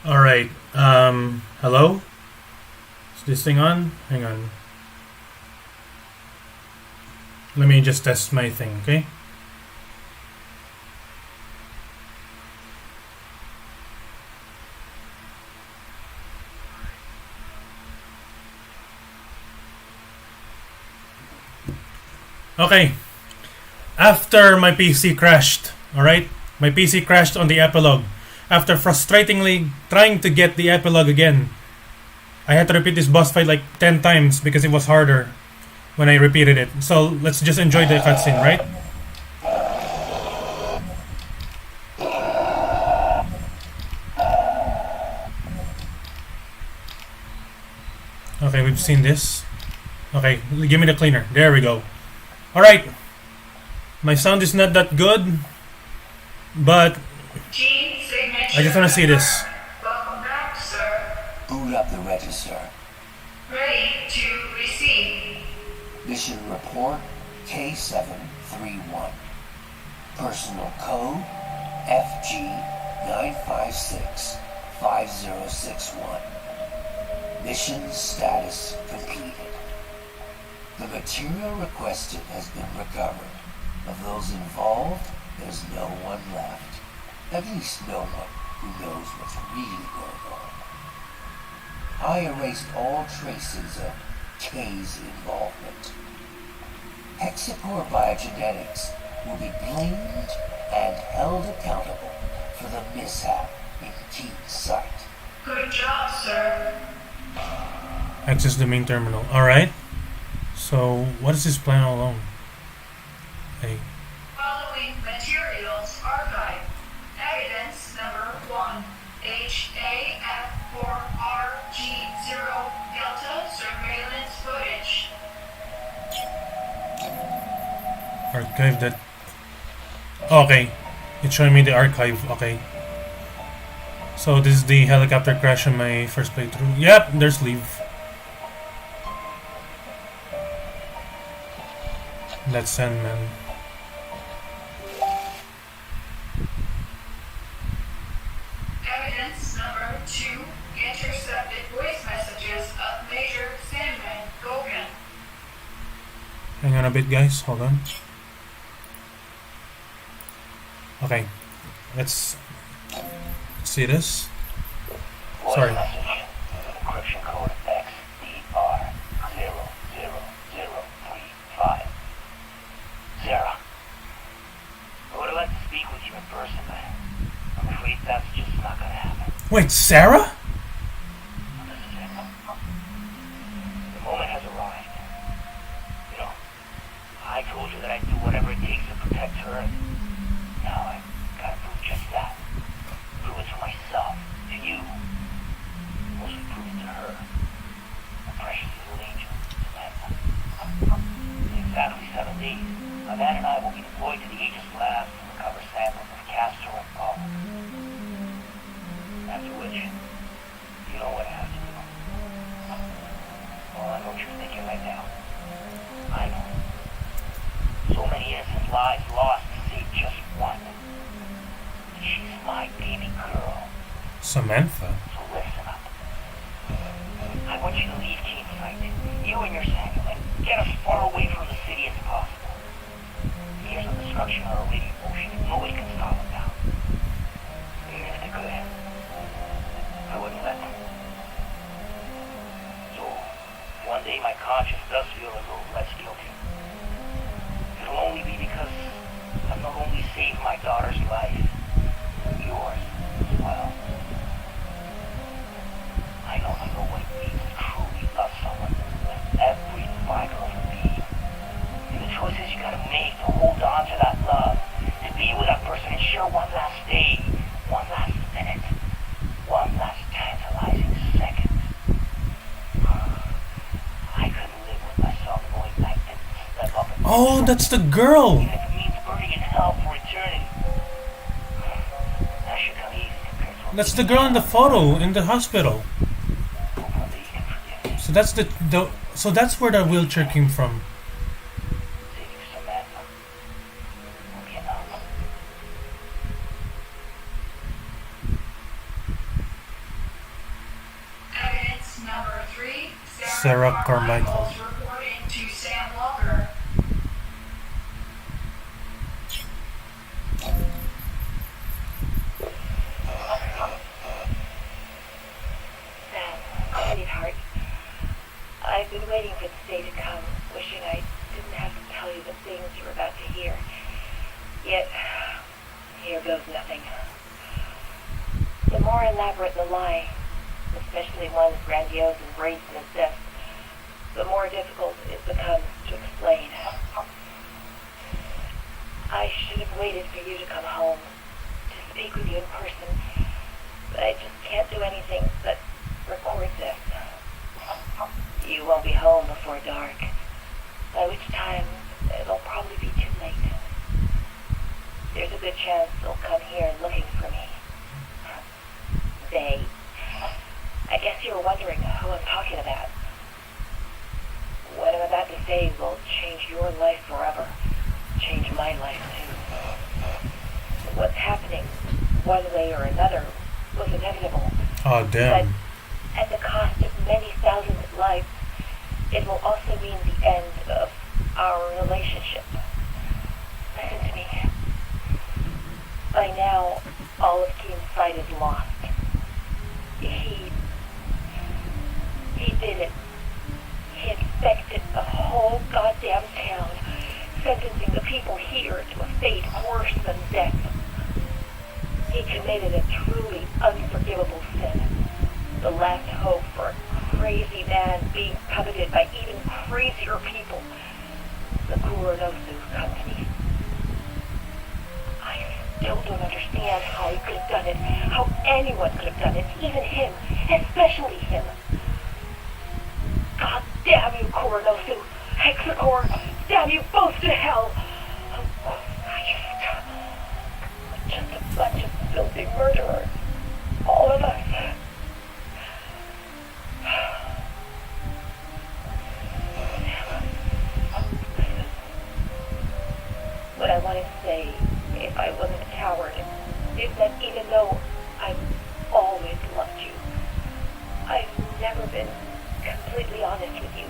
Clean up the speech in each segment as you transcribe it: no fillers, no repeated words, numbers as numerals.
Alright, hello? Is this thing on? Hang on. Let me just test my thing, okay? Okay. After my PC crashed, alright? My PC crashed on the epilogue. After frustratingly trying to get the epilogue again, I had to repeat this boss fight like 10 times because it was harder when I repeated it. So let's just enjoy the cutscene, right? Okay, we've seen this. Okay, give me the cleaner. There we go. Alright. My sound is not that good, but I just want to see this. Welcome back, sir. Boot up the register. Ready to receive. Mission report K731. Personal code FG9565061. Mission status completed. The material requested has been recovered. Of those involved, there's no one left. At least no one who knows what's really going on. I erased all traces of K's involvement. Hexapore Biogenetics will be blamed and held accountable for the mishap in K's site. Good job, sir. Access the main terminal. Alright. So, what is his plan all along? Hey. Following materials archive. Evidence number 1. HAF4RG0 Delta surveillance footage. Archive that. Okay. It's showing me the archive. Okay. So, this is the helicopter crash on my first playthrough. Yep, there's leave. Let's send, man. Evidence number 2. Intercepted voice messages of Major Sandman Gogan. Hang on a bit, guys. Hold on. Okay. Let's see this. Sorry. Encryption code XDR00035. Sarah, I would have liked to speak with you in person, but I'm afraid that's just not gonna happen. Wait, Sarah? This is it. The moment has arrived. You know, I told you that I'd do whatever it takes to protect her, and now I gotta prove just that. Prove it to myself, to you, mostly prove it to her. A precious little angel, Samantha. In exactly 7 days, my man and I will be deployed to the Aegis lab to recover samples of castor and pollen. After which, you know what I have to do. Well, I know what you're thinking right now. I know. So many innocent lives lost to save just one. She's my baby girl. Samantha? So listen up. I want you to leave Kane's site. You and your Samuel, and get as far away from the city as possible. Years of destruction are already in motion, and nobody can stop them now. Even if they could, I wouldn't let them. So, one day my conscience does feel a little less guilty. It'll only be because I've not only saved my daughter's life, but yours as well. I know what it means to truly love someone with every fiber of your being. And the choices you gotta make to hold on to that love, to be with that person and share one last day, one last minute, one last tantalizing second. I couldn't live with myself knowing I didn't step up and Oh, that's the girl! even if it means burning in hell for eternity. That should come easy compared to what That's the girl in the photo in the hospital. hopefully you can forgive me. So that's so that's where the wheelchair came from. Saving Samantha will be enough. 3, Sarah Carmichael. reporting to Sam Walker. Sam, sweetheart, I've been waiting for this day to come, wishing I didn't have to tell you the things you're about to hear. Yet, here goes nothing. The more elaborate the lie, especially one as grandiose and brazen as this, the more difficult it becomes to explain. I should have waited for you to come home, to speak with you in person, but I just can't do anything but record this. You won't be home before dark, by which time it'll probably be too late. There's a good chance they'll come here looking for me. They. I guess you were wondering who I'm talking about. What I'm about to say will change your life forever. Change my life, too. What's happening, one way or another, was inevitable. Oh, damn. But at the cost of many thousands of lives, it will also mean the end of our relationship. Listen to me. By now, all of Keen's fight is lost. He did it. He infected the whole goddamn town, sentencing the people here to a fate worse than death. He committed a truly unforgivable sin. The last hope for a crazy man being coveted by even crazier people. The CoupDeRoost company. I still don't understand how he could have done it, how anyone could have done it, even him, especially him. God damn you, CoupDeRoost, Hexacore, damn you both to hell! Just a bunch of filthy murderers, all of us. What I wanted to say, if I wasn't a coward, is that even though I've always loved you, I've never been completely honest with you.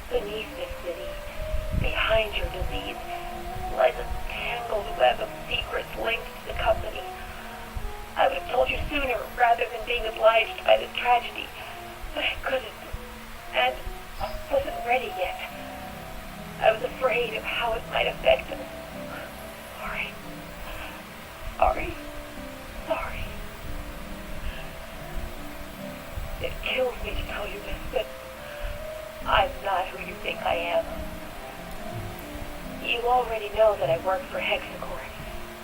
Beneath this city, behind your disease, lies a tangled web of secrets linked to the company. I would have told you sooner rather than being obliged by this tragedy, but I couldn't, and wasn't ready yet. I was afraid of how it might affect us. Sorry. It kills me to tell you this, but I'm not who you think I am. You already know that I work for Hexacore,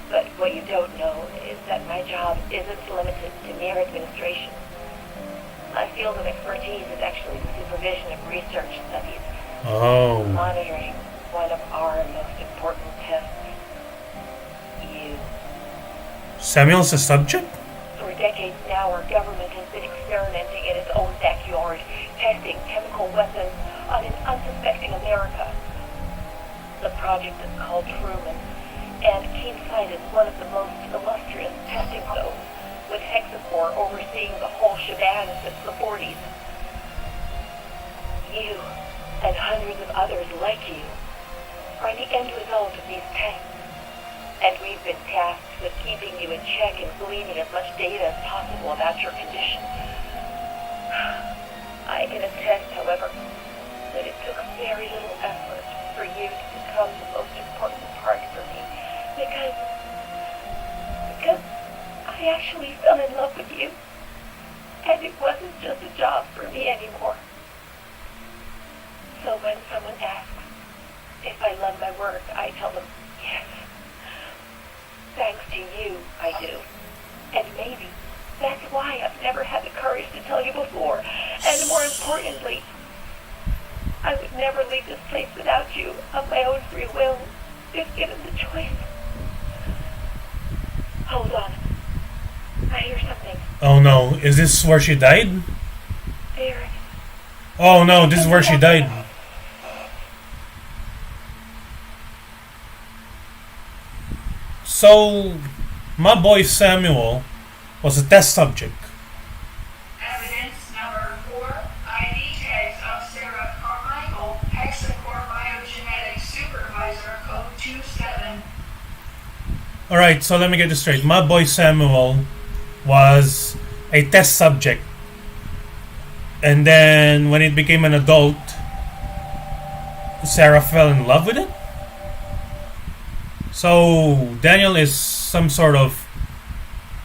but what you don't know is that my job isn't limited to mere administration. My field of expertise is actually the supervision of research studies. Oh. Monitoring one of our most important tests. You. Samuel's a subject? For decades now, our government has been experimenting in its own backyard, testing chemical weapons on an unsuspecting America. The project is called Truman, and Keen site is one of the most illustrious testing zones, with Hexacore overseeing the whole shebang since the 40s. You, and hundreds of others like you, are the end result of these tests. And we've been tasked with keeping you in check and gleaning as much data as possible about your condition. I can attest, however, that it took very little effort for you to become the most important part for me, because I actually fell in love with you, and it wasn't just a job for me anymore. So when someone asks if I love my work, I tell them yes. Thanks to you, I do. And maybe that's why I've never had the courage to tell you before. And more importantly, I would never leave this place without you, of my own free will, if given the choice. Hold on. I hear something. Oh no, is this where she died? There. Oh no, this is where she died. So, my boy Samuel was a test subject. Evidence number 4 Alright, so let me get this straight. My boy Samuel was a test subject. And then when it became an adult, Sarah fell in love with it? So Daniel is some sort of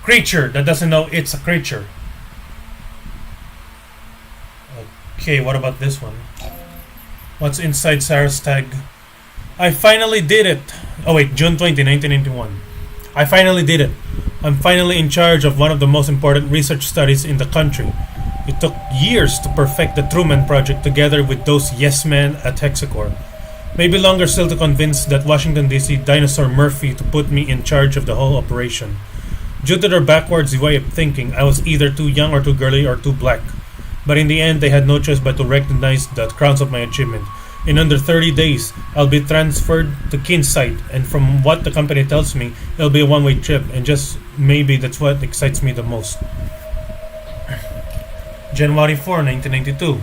creature that doesn't know it's a creature. Okay, what about this one? What's inside Sarah's tag? I finally did it. Oh wait, June 20, 1991. I finally did it. I'm finally in charge of one of the most important research studies in the country. It took years to perfect the Truman Project together with those yes men at Hexacore. Maybe longer still to convince that Washington DC dinosaur Murphy to put me in charge of the whole operation. Due to their backwards way of thinking, I was either too young or too girly or too black. But in the end, they had no choice but to recognize the crowns of my achievement. In under 30 days, I'll be transferred to Kinsight, and from what the company tells me, it'll be a one-way trip, and just maybe that's what excites me the most. January 4, 1992.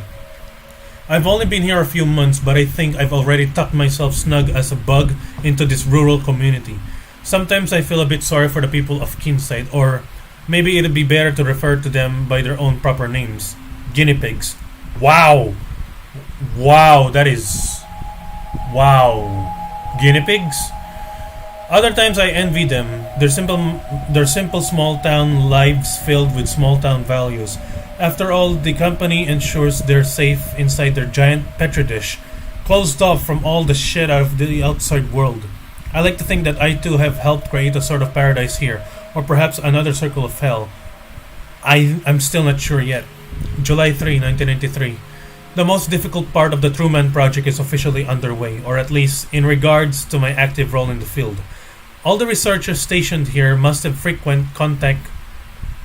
I've only been here a few months, but I think I've already tucked myself snug as a bug into this rural community. Sometimes I feel a bit sorry for the people of Kinsight, or maybe it'd be better to refer to them by their own proper names. Guinea pigs. Wow! Wow, that is... Wow. Guinea pigs? Other times I envy them. Their simple small town lives filled with small town values. After all, the company ensures they're safe inside their giant petri dish, closed off from all the shit out of the outside world. I like to think that I too have helped create a sort of paradise here, or perhaps another circle of hell. I'm still not sure yet. July 3, 1993. The most difficult part of the Truman Project is officially underway, or at least in regards to my active role in the field. All the researchers stationed here must have frequent contact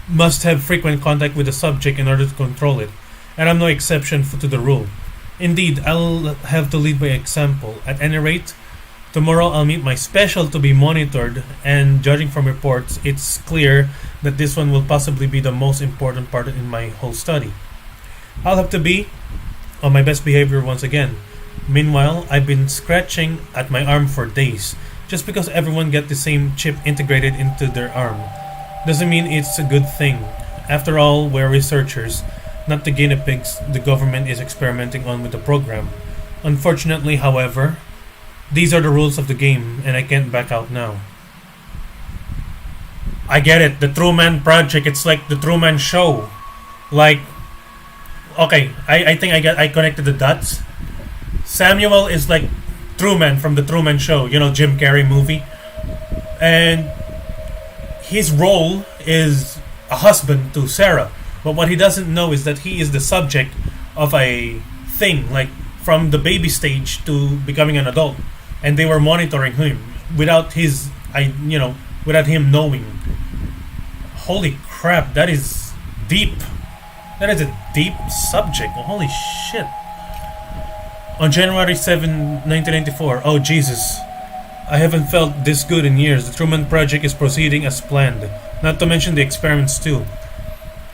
with the subject in order to control it, and I'm no exception to the rule. Indeed, I'll have to lead by example. At any rate, tomorrow I'll meet my special to be monitored, and judging from reports, it's clear that this one will possibly be the most important part in my whole study. I'll have to be on my best behavior once again. Meanwhile, I've been scratching at my arm for days, just because everyone get the same chip integrated into their arm. Doesn't mean it's a good thing. After all, we're researchers, not the guinea pigs the government is experimenting on with the program. Unfortunately, however, these are the rules of the game, and I can't back out now. I get it, the Truman Project, it's like the Truman Show. Like, okay, I think I connected the dots. Samuel is like Truman from the Truman Show, you know, Jim Carrey movie. And his role is a husband to Sarah. But what he doesn't know is that he is the subject of a thing, like from the baby stage to becoming an adult. And they were monitoring him without without him knowing. Holy crap, that is deep. That is a deep subject. Holy shit. On January 7, 1994, oh Jesus, I haven't felt this good in years. The Truman Project is proceeding as planned, not to mention the experiments too.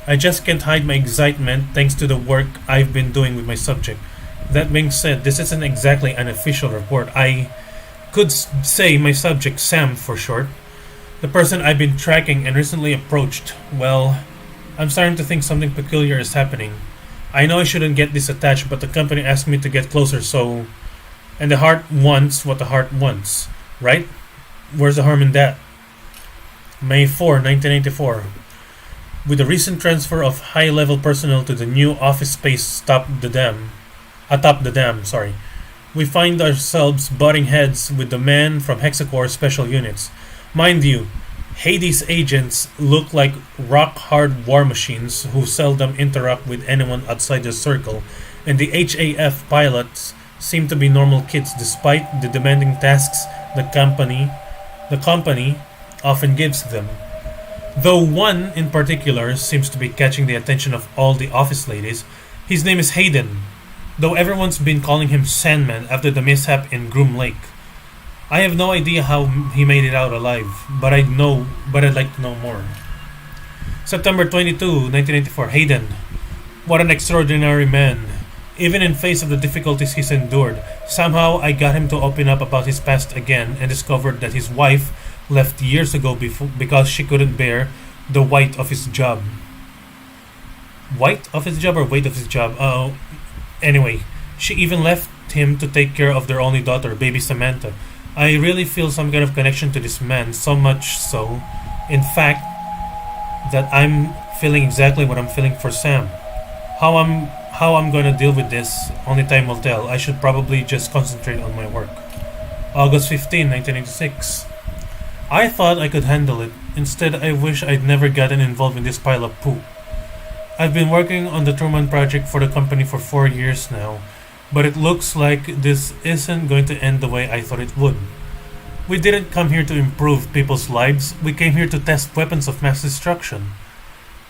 I just can't hide my excitement thanks to the work I've been doing with my subject. That being said, this isn't exactly an official report. I could say my subject, Sam for short, the person I've been tracking and recently approached, well, I'm starting to think something peculiar is happening. I know I shouldn't get this attached, but the company asked me to get closer, so... And the heart wants what the heart wants, right? Where's the harm in that? May 4, 1984. With the recent transfer of high-level personnel to the new office space atop the dam, we find ourselves butting heads with the men from Hexacore Special Units. Mind you, Hades agents look like rock-hard war machines who seldom interact with anyone outside the circle, and the HAF pilots seem to be normal kids despite the demanding tasks the company often gives them. Though one in particular seems to be catching the attention of all the office ladies. His name is Hayden, though everyone's been calling him Sandman after the mishap in Groom Lake. I have no idea how he made it out alive, but I'd like to know more. September 22, 1984, Hayden. What an extraordinary man. Even in face of the difficulties he's endured, somehow I got him to open up about his past again and discovered that his wife left years ago because she couldn't bear the weight of his job. Weight of his job or weight of his job? Anyway, she even left him to take care of their only daughter, baby Samantha. I really feel some kind of connection to this man, so much so, in fact, that I'm feeling exactly what I'm feeling for Sam. How I'm gonna deal with this, only time will tell. I should probably just concentrate on my work. August 15, 1986. I thought I could handle it. Instead, I wish I'd never gotten involved in this pile of poop. I've been working on the Truman Project for the company for 4 years now, but it looks like this isn't going to end the way I thought it would. We didn't come here to improve people's lives, we came here to test weapons of mass destruction.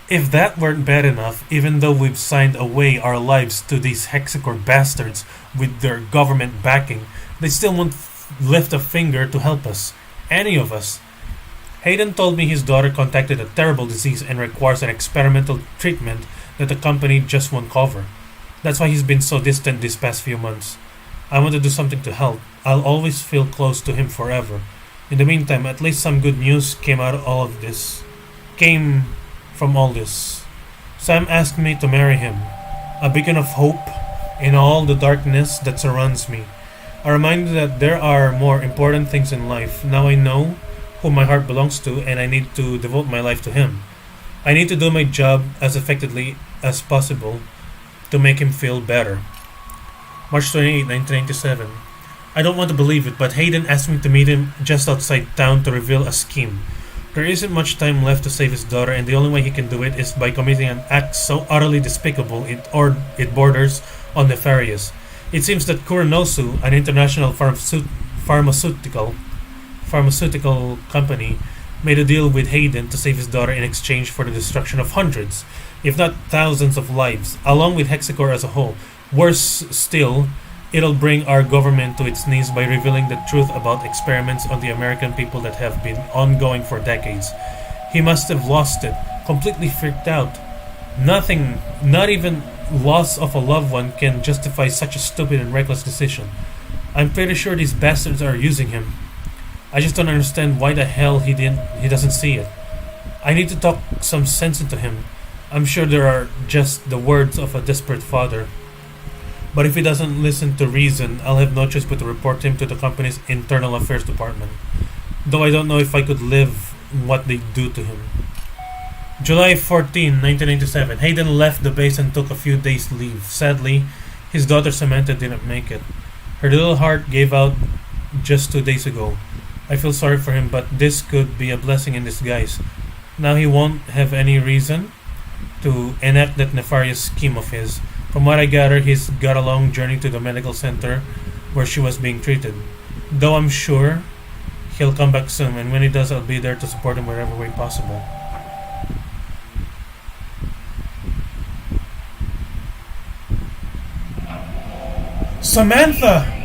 If that weren't bad enough, even though we've signed away our lives to these hexacore bastards with their government backing, they still won't lift a finger to help us. Any of us. Hayden told me his daughter contacted a terrible disease and requires an experimental treatment that the company just won't cover. That's why he's been so distant these past few months. I want to do something to help. I'll always feel close to him forever. In the meantime, at least some good news came from all this. Sam asked me to marry him, a beacon of hope in all the darkness that surrounds me. A reminder that there are more important things in life. Now I know who my heart belongs to, and I need to devote my life to him. I need to do my job as effectively as possible to make him feel better. March 28, 1997. I don't want to believe it, but Hayden asked me to meet him just outside town to reveal a scheme. There isn't much time left to save his daughter, and the only way he can do it is by committing an act so utterly despicable it borders on nefarious. It seems that Kuranosu, an international pharmaceutical company, made a deal with Hayden to save his daughter in exchange for the destruction of hundreds, if not thousands of lives, along with Hexacore as a whole. Worse still, it'll bring our government to its knees by revealing the truth about experiments on the American people that have been ongoing for decades. He must have lost it, completely freaked out. Nothing, not even loss of a loved one, can justify such a stupid and reckless decision. I'm pretty sure these bastards are using him. I just don't understand why the hell he doesn't see it. I need to talk some sense into him. I'm sure there are just the words of a desperate father. But if he doesn't listen to reason, I'll have no choice but to report him to the company's internal affairs department. Though I don't know if I could live what they do to him. July 14, 1997. Hayden left the base and took a few days leave. Sadly, his daughter Samantha didn't make it. Her little heart gave out just 2 days ago. I feel sorry for him, but this could be a blessing in disguise. Now he won't have any reason to enact that nefarious scheme of his. From what I gather, he's got a long journey to the medical center where she was being treated. Though I'm sure he'll come back soon, and when he does, I'll be there to support him wherever way possible. Samantha!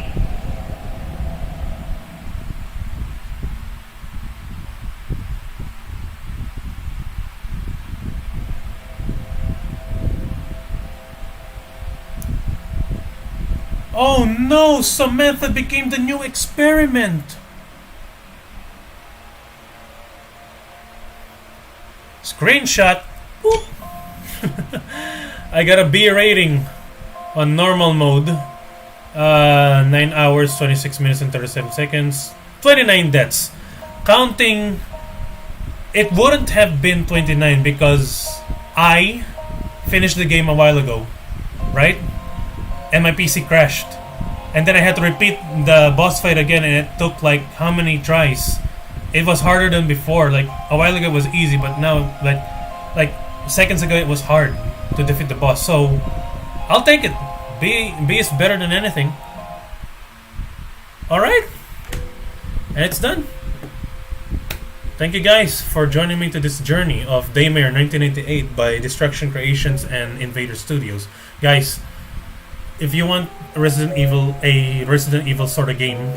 Oh no! Samantha became the new experiment! Screenshot! I got a B rating on normal mode. 9 hours, 26 minutes and 37 seconds. 29 deaths. Counting, it wouldn't have been 29 because I finished the game a while ago. Right? And my PC crashed. And then I had to repeat the boss fight again, and it took like how many tries? It was harder than before. Like a while ago it was easy, but now like seconds ago it was hard to defeat the boss. So I'll take it. B is better than anything. Alright. And it's done. Thank you guys for joining me to this journey of Daymare 1998 by Destruction Creations and Invader Studios. Guys, if you want a Resident Evil sort of game,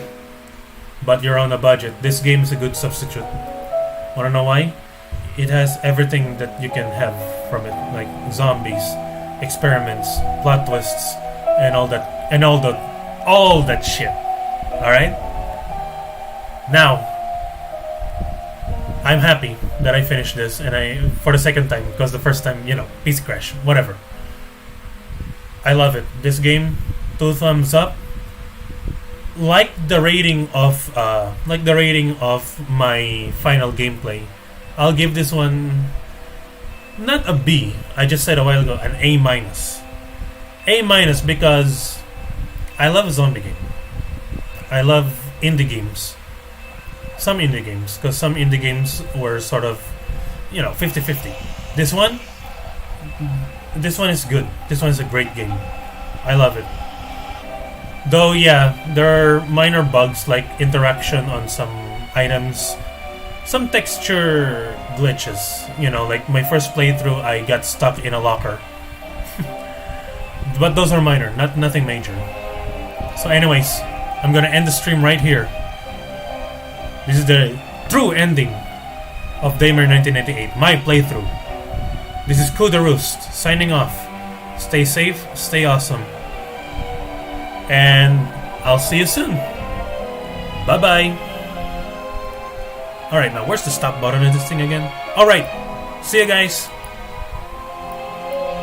but you're on a budget, this game is a good substitute. Wanna know why? It has everything that you can have from it, like zombies, experiments, plot twists, and all that shit. Alright? Now, I'm happy that I finished this, and I for the second time, because the first time, PC crash, whatever. I love it. This game, 2 thumbs up. Like the rating of my final gameplay, I'll give this one not a B. I just said a while ago an A minus. A minus because I love a zombie game. I love indie games. Some indie games, because some indie games were sort of 50-50. This one is good. This one is a great game. I love it. Though, yeah, there are minor bugs like interaction on some items, some texture glitches. Like my first playthrough, I got stuck in a locker. But those are minor, nothing major. So anyways, I'm gonna end the stream right here. This is the true ending of Daymare 1998, my playthrough. This is CoupDeRoost, signing off. Stay safe, stay awesome. And I'll see you soon. Bye-bye. Alright, now where's the stop button in this thing again? Alright, see you guys.